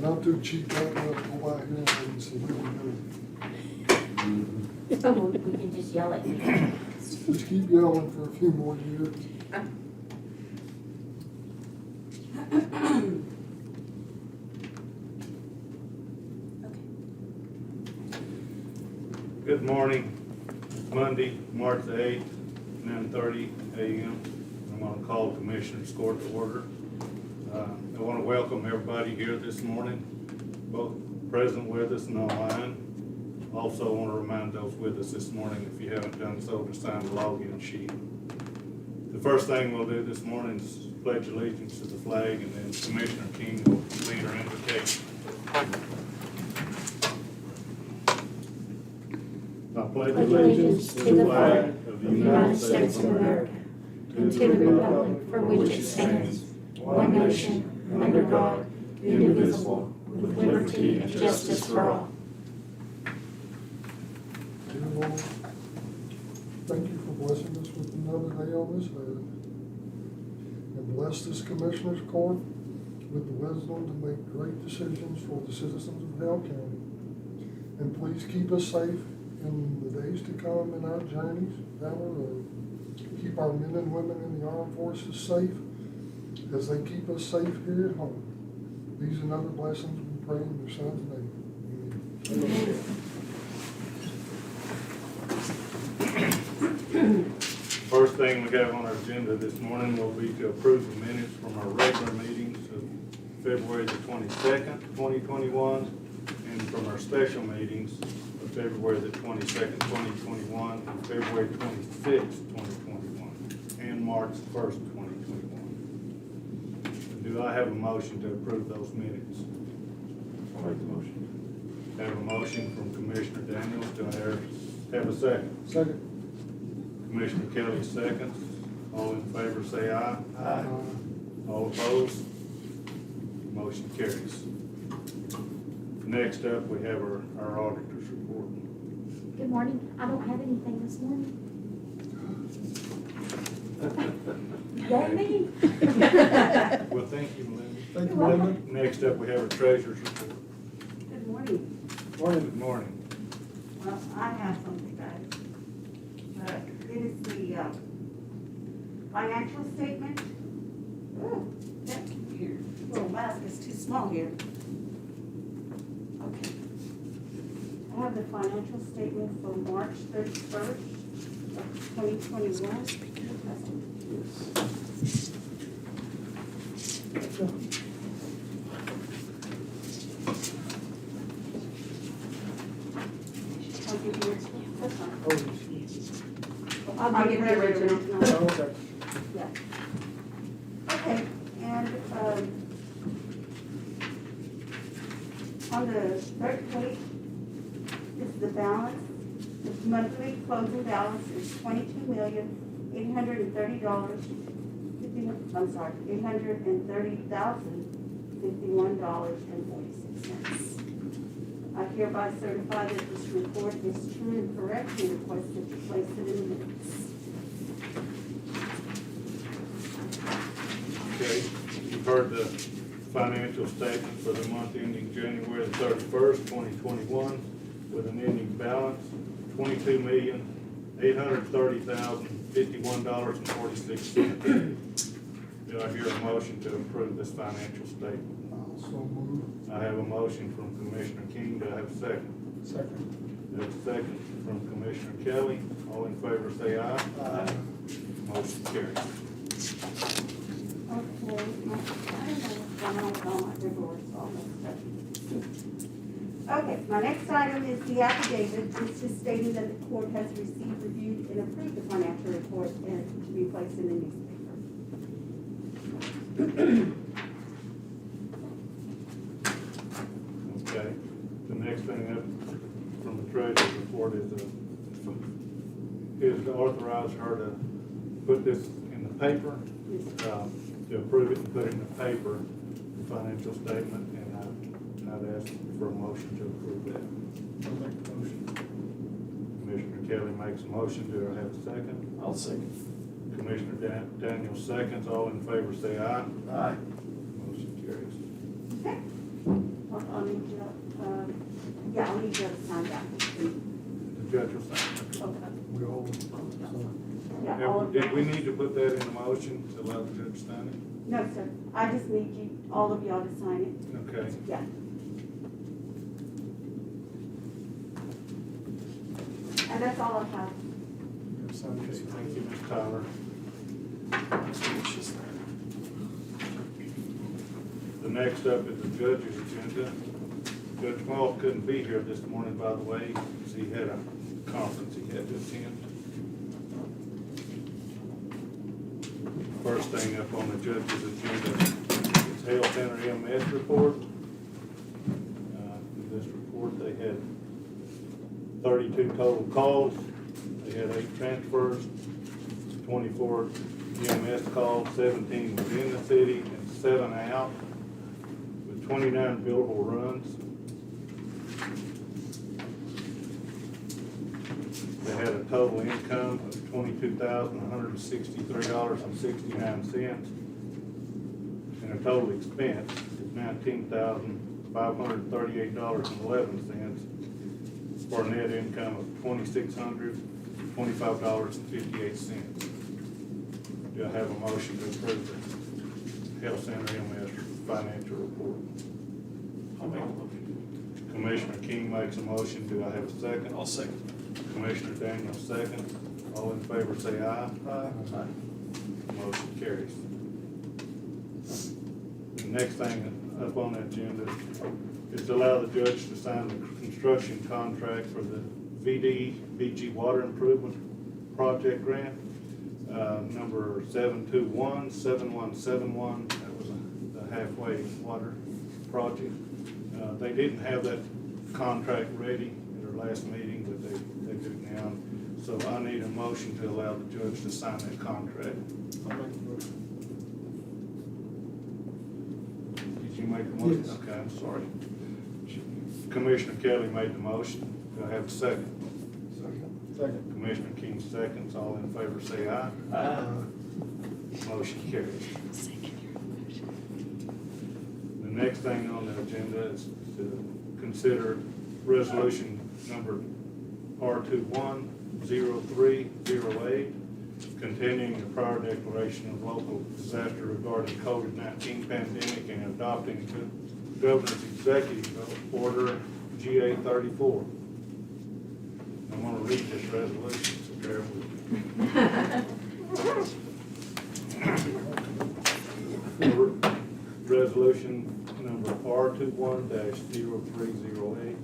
I'm too cheap right now to go out here and say, what are we doing? We can just yell at you. Just keep yelling for a few more years. Good morning. Monday, March the 8th, 9:30 a.m. I'm going to call Commissioner's Court to order. I want to welcome everybody here this morning, both present with us and online. Also want to remind those with us this morning, if you haven't done so, to sign the login sheet. The first thing we'll do this morning is pledge allegiance to the flag, and then Commissioner King will lead our invocation. I pledge Allegiance to the flag of the United States of America and to the republic for which it stands, one nation, under God, indivisible, with liberty and justice for all. Dear Lord, thank you for blessing us with another day on this earth. And bless this Commissioner's Court with the wisdom to make great decisions for the citizens of Hale County. And please keep us safe in the days to come in our journeys down the road. Keep our men and women in the armed forces safe as they keep us safe here at home. These and other blessings we pray in your Son's name. Amen. First thing we have on our agenda this morning will be to approve the minutes from our regular meetings of February the 22nd, 2021, and from our special meetings of February the 22nd, 2021, and February 26th, 2021, and March 1st, 2021. Do I have a motion to approve those minutes? I'll make the motion. Have a motion from Commissioner Daniels. Do I have a second? Second. Commissioner Kelly seconds. All in favor say aye. Aye. All opposed? Motion carries. Next up, we have our auditor's report. Good morning. I don't have anything this morning. Yay me. Well, thank you, Melinda. Thank you, You're welcome. Linda. Next up, we have our treasurer's report. Good morning. Good morning. Well, I have something, guys. It is the financial statement. Oh, that computer, little mask is too small here. Okay. I have the financial statement for March 31st of 2021. I'll give you, that's fine. I'll give you the original. Oh, okay. Yeah. Okay, and, on the third page is the balance. The monthly closing balance is $830,051.46. I hereby certify that this report is true and correct and request that you place it in the minutes. Okay, you've heard the financial statement for the month ending January the 31st, 2021, with an ending balance $22,830,051.46. Do I hear a motion to approve this financial statement? So move. I have a motion from Commissioner King. Do I have a second? Second. I have a second from Commissioner Kelly. All in favor say aye. Aye. Motion carries. Okay, I don't know what's going on with all my paperwork, it's all messed up. Okay, my next item is the affidavit. It's just stating that the court has received, reviewed, and approved the financial report and to be placed in the newspaper. Okay, the next thing up from the treasurer's report is to authorize her to put this in the paper, to approve it and put it in the paper, the financial statement, and I'd ask for a motion to approve that. I'll make the motion. Commissioner Kelly makes a motion. Do I have a second? I'll second. Commissioner Daniels seconds. All in favor say aye. Aye. Motion carries. Okay. I'll need you, yeah, I'll need you to sign that. The judge will sign. Okay. We all, Yeah, all of Did we them. need to put that in a motion to allow the judge to sign No, sir, I just need you, all of y'all to sign it? Okay. it. Yeah. And that's all I have. Okay, thank you, Ms. Tyler. The next up is the judge's agenda. Judge Moss couldn't be here this morning, by the way, because he had a conference he had to attend. First thing up on the judge's agenda is Hale Center EMS report. In this report, they had 32 total calls. They had 8 transfers, 24 EMS calls, 17 within the city, and 7 out, with 29 billable runs. They had a total income of $22,163.69, and a total expense of $19,538.11, for a net income of $2,625.58. Do I have a motion to approve the Health Center EMS financial report? I'll make a motion. Commissioner King makes a motion. Do I have a second? I'll second. Commissioner Daniels second. All in favor say aye. Aye. Motion carries. The next thing up on the agenda is to allow the judge to sign the construction contract for the VG Water Improvement Project Grant, number 721-7171. That was the halfway water project. They didn't have that contract ready at their last meeting, but they do now. So I need a motion to allow the judge to sign that contract. I'll make a motion. Did you make the motion? Yes. Okay, I'm sorry. Commissioner Kelly made the motion. Do I have a second? Second. Commissioner King seconds. All in favor say aye. Motion carries. The next thing on the agenda is to consider resolution number R210308, continuing the prior declaration of local disaster regarding COVID-19 pandemic and adopting the governor's executive order GA 34. I'm going to read this resolution, so bear with me. Resolution number R21-0308,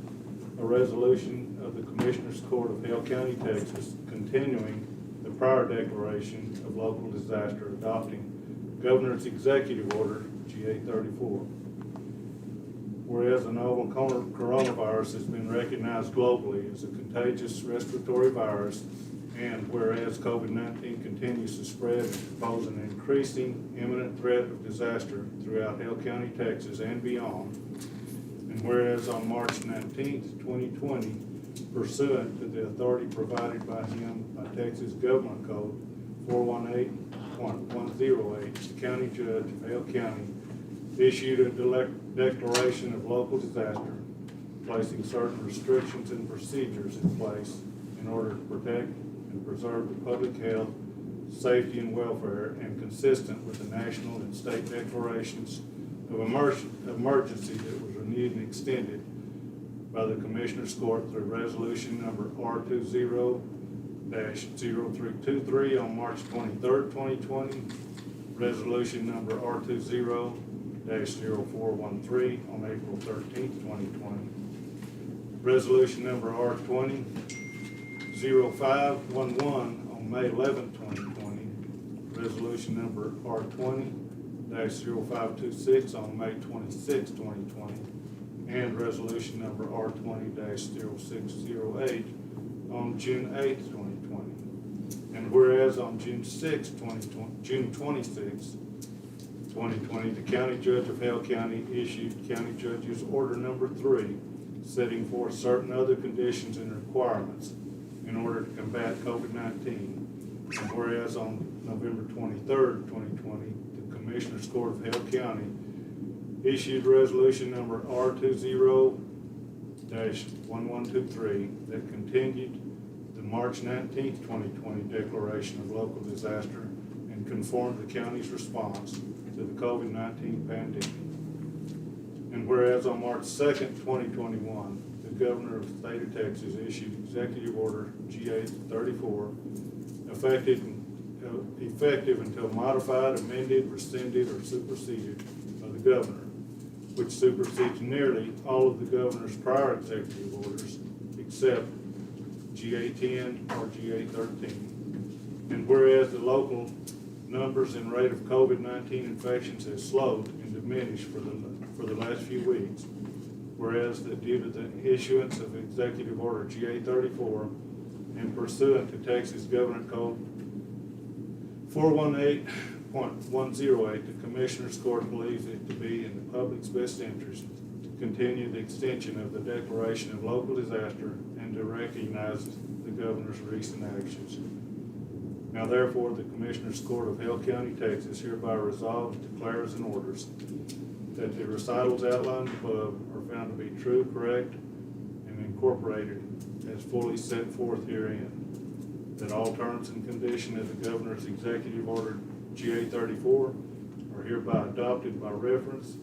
a resolution of the Commissioners Court of Hale County, Texas, continuing the prior declaration of local disaster, adopting Governor's Executive Order GA 34. Whereas the novel coronavirus has been recognized globally as a contagious respiratory virus, and whereas COVID-19 continues to spread and pose an increasing imminent threat of disaster throughout Hale County, Texas and beyond, and whereas on March 19th, 2020, pursuant to the authority provided by him by Texas Government Code 418.108, the County Judge of Hale County issued a declaration of local disaster, placing certain restrictions and procedures in place in order to protect and preserve the public health, safety, and welfare, and consistent with the national and state declarations of emergency that was renewed and extended by the Commissioners Court through resolution number R20-0323 on March 23rd, 2020, resolution number R20-0413 on April 13th, 2020, resolution number R20-0511 on May 11th, 2020, resolution number R20-0526 on May 26th, 2020, and resolution number R20-0608 on June 8th, 2020. And whereas on June 26th, 2020, the County Judge of Hale County issued County Judge's Order Number 3, setting forth certain other conditions and requirements in order to combat COVID-19. And whereas on November 23rd, 2020, the Commissioners Court of Hale County issued resolution number R20-1123 that continued the March 19th, 2020 declaration of local disaster and conformed the county's response to the COVID-19 pandemic. And whereas on March 2nd, 2021, the Governor of the State of Texas issued Executive Order GA-34, effective until modified, amended, rescinded, or superseded by the Governor, which supersedes nearly all of the Governor's prior executive orders except GA-10 or GA-13. And whereas the local numbers and rate of COVID-19 infections has slowed and diminished for the last few weeks, whereas that due to the issuance of Executive Order GA-34 and pursuant to Texas Government Code 418.108, the Commissioners Court believes it to be in the public's best interest to continue the extension of the declaration of local disaster and to recognize the Governor's recent actions. Now therefore, the Commissioners Court of Hale County, Texas hereby resolves, declares, and orders that the recitals outlined above are found to be true, correct, and incorporated as fully set forth herein. That all terms and conditions of the Governor's Executive Order GA-34 are hereby adopted by reference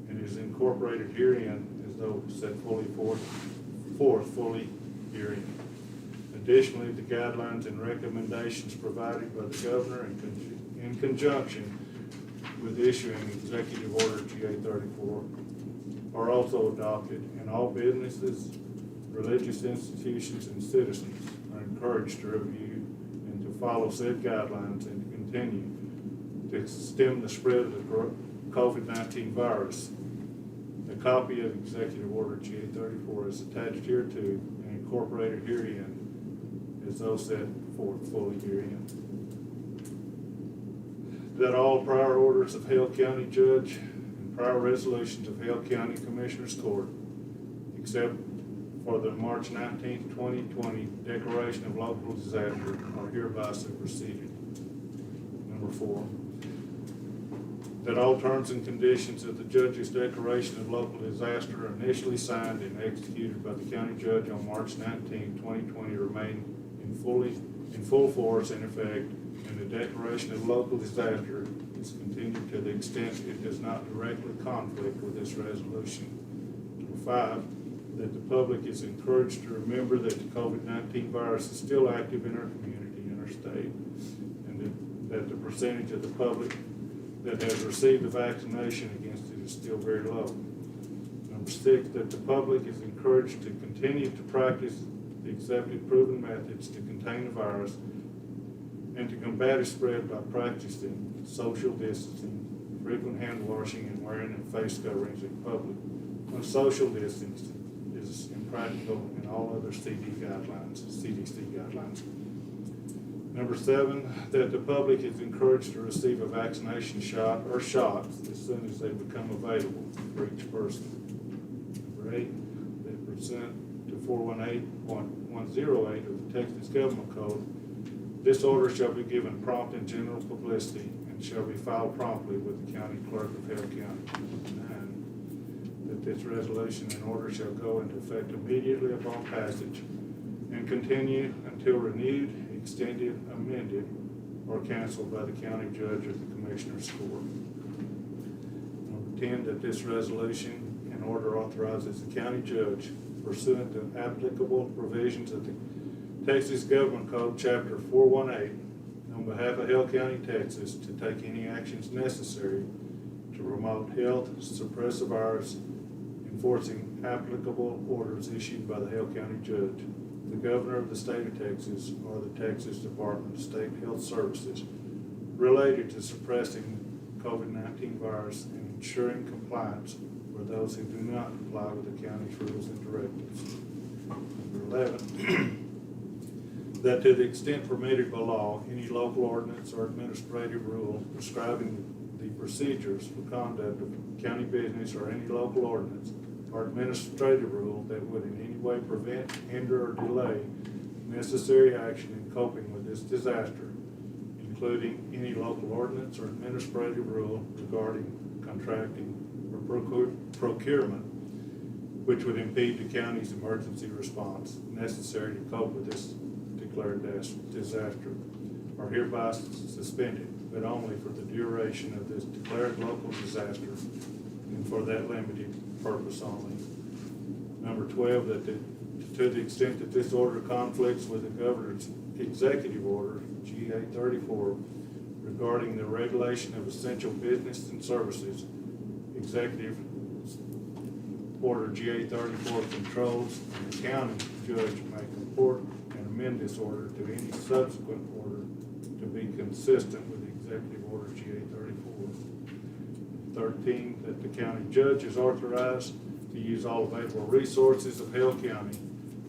and is incorporated herein as though set forth fully herein. Additionally, the guidelines and recommendations provided by the Governor in conjunction with issuing Executive Order GA-34 are also adopted, and all businesses, religious institutions, and citizens are encouraged to review and to follow said guidelines and to continue to stem the spread of the COVID-19 virus. A copy of Executive Order GA-34 is attached hereto and incorporated herein as though set forth fully herein. That all prior orders of Hale County Judge and prior resolutions of Hale County Commissioners Court, except for the March 19th, 2020 declaration of local disaster, are hereby superseded. Number 4, that all terms and conditions of the judge's declaration of local disaster initially signed and executed by the county judge on March 19th, 2020 remain in full force and effect, and the declaration of local disaster is continued to the extent it does not directly conflict with this resolution. Number 5, that the public is encouraged to remember that the COVID-19 virus is still active in our community and our state, and that the percentage of the public that has received the vaccination against it is still very low. Number 6, that the public is encouraged to continue to practice the accepted proven methods to contain the virus and to combat its spread by practicing social distancing, frequent hand washing, and wearing of face coverings in public when social distancing is impractical and all other CDC guidelines. Number 7, that the public is encouraged to receive a vaccination shot or shots as soon as they become available for each person. Number 8, that pursuant to 418.108 of the Texas Government Code, this order shall be given prompt and general publicity and shall be filed promptly with the county clerk of Hale County. 9, that this resolution and order shall go into effect immediately upon passage and continue until renewed, extended, amended, or canceled by the county judge or the Commissioner's Court. Number 10, that this resolution and order authorizes the county judge pursuant to applicable provisions of the Texas Government Code, Chapter 418, on behalf of Hale County, Texas, to take any actions necessary to promote health, suppress the virus, enforcing applicable orders issued by the Hale County Judge, the Governor of the State of Texas, or the Texas Department of State Health Services, related to suppressing COVID-19 virus and ensuring compliance for those who do not comply with the county's rules and directives. Number 11, that to the extent permitted by law, any local ordinance or administrative rule prescribing the procedures for conduct of county business or any local ordinance or administrative rule that would in any way prevent, hinder, or delay necessary action in coping with this disaster, including any local ordinance or administrative rule regarding contracting or procurement, which would impede the county's emergency response necessary to cope with this declared disaster, are hereby suspended, but only for the duration of this declared local disaster and for that limited purpose only. Number 12, that to the extent that this order conflicts with the governor's executive order, GA 34, regarding the regulation of essential business and services, executive order GA 34 controls, and the county judge may comport and amend this order to any subsequent order to be consistent with the executive order GA 34. 13, that the county judge is authorized to use all available resources of Hale County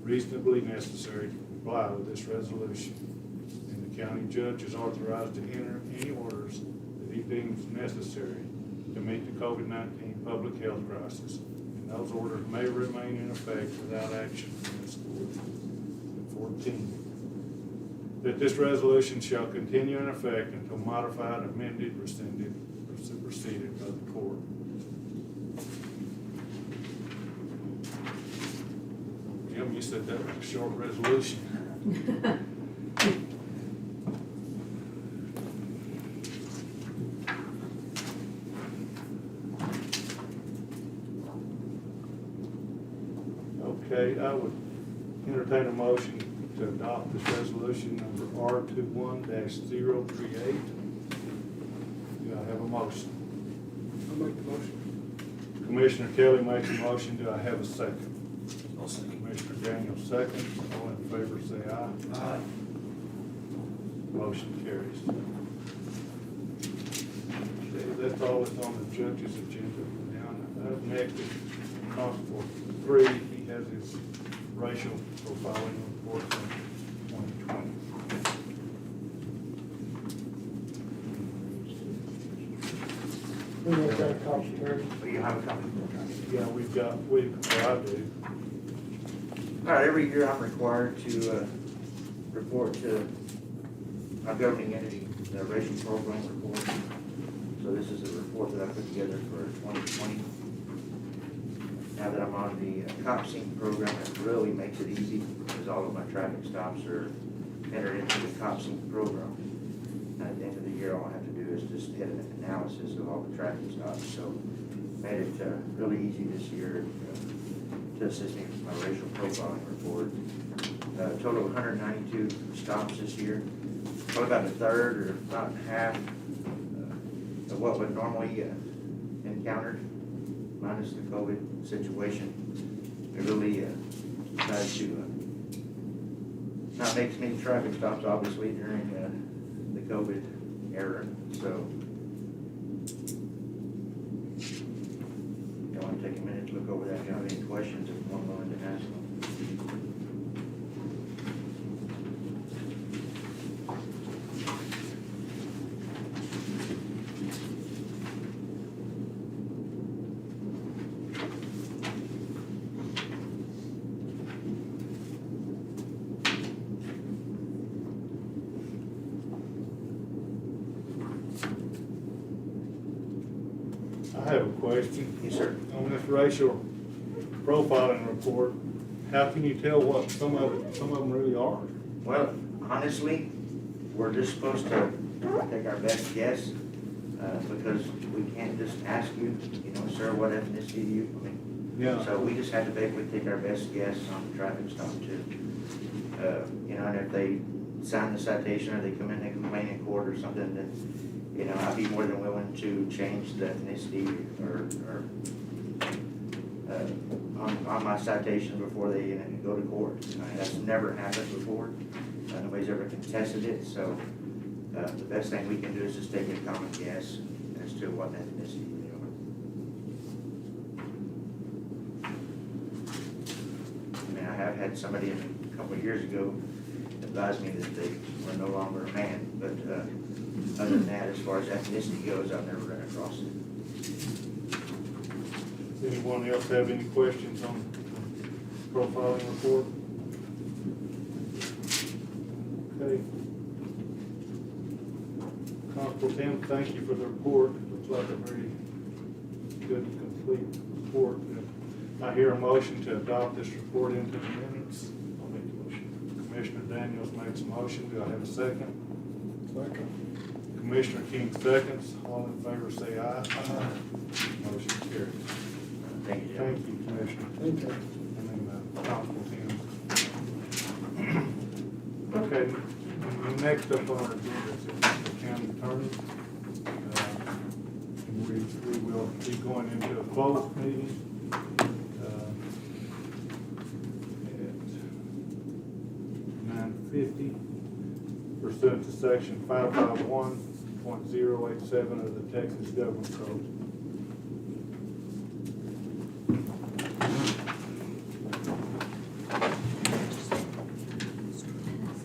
reasonably necessary to comply with this resolution. And the county judge is authorized to enter any orders that he deems necessary to meet the COVID-19 public health crisis. And those orders may remain in effect without action from this court. 14, that this resolution shall continue in effect until modified, amended, rescinded, or superseded by the court. Jim, you said that was a short resolution. Okay, I would entertain a motion to adopt this resolution number R21-038. Do I have a motion? I'll make the motion. Commissioner Kelly makes a motion. Do I have a second? I'll second. Commissioner Daniels seconds. All in favor say aye. Aye. Motion carries. Okay, that's all that's on the judge's agenda. Now, up next is Constable 3. He has his racial profiling report from 2020. We make that a copy, Terry. Do you have a copy? Yeah, I do. All right, every year I'm required to report to our governing entity, the racial program report. So this is a report that I put together for 2020. Now that I'm on the cop sync program, it really makes it easy because all of my traffic stops are entered into the cop sync program. And at the end of the year, all I have to do is just hit an analysis of all the traffic stops. So made it really easy this year to assist me with my racial profiling report. Total of 192 stops this year. Probably about a third or about half of what would normally encountered, minus the COVID situation. We really tried to not make as many traffic stops, obviously, during the COVID era. So, I want to take a minute to look over that. If you have any questions, if one willing to ask them. I have a question. Yes, sir. On this racial profiling report, how can you tell what some of them really are? Well, honestly, we're just supposed to take our best guess, because we can't just ask you, sir, what ethnicity do you, Yeah. So we just have to basically take our best guess on the traffic stop too. And if they sign the citation or they come in and complain in court or something, then, I'd be more than willing to change the ethnicity or on my citation before they go to court. That's never happened before. Nobody's ever contested it, so the best thing we can do is just take a common guess as to what ethnicity they are. I have had somebody a couple of years ago advise me that they were no longer a man, but other than that, as far as ethnicity goes, I've never run across it. Does anyone else have any questions on the profiling report? Okay. Constable Tim, thank you for the report. It looks like a very good and complete complete report. I hear a motion to adopt this report into the minutes. I'll make the motion. Commissioner Daniels makes a motion. Do I have a second? Second. Commissioner King seconds. All in favor say aye. Motion carries. Thank you, Jim. Thank you, Commissioner. Thank you. And then, Constable Tim. Okay, next up on our agenda is the county attorney. We will be going into a closed meeting at 9:50 pursuant to section 551.087 of the Texas Government Code.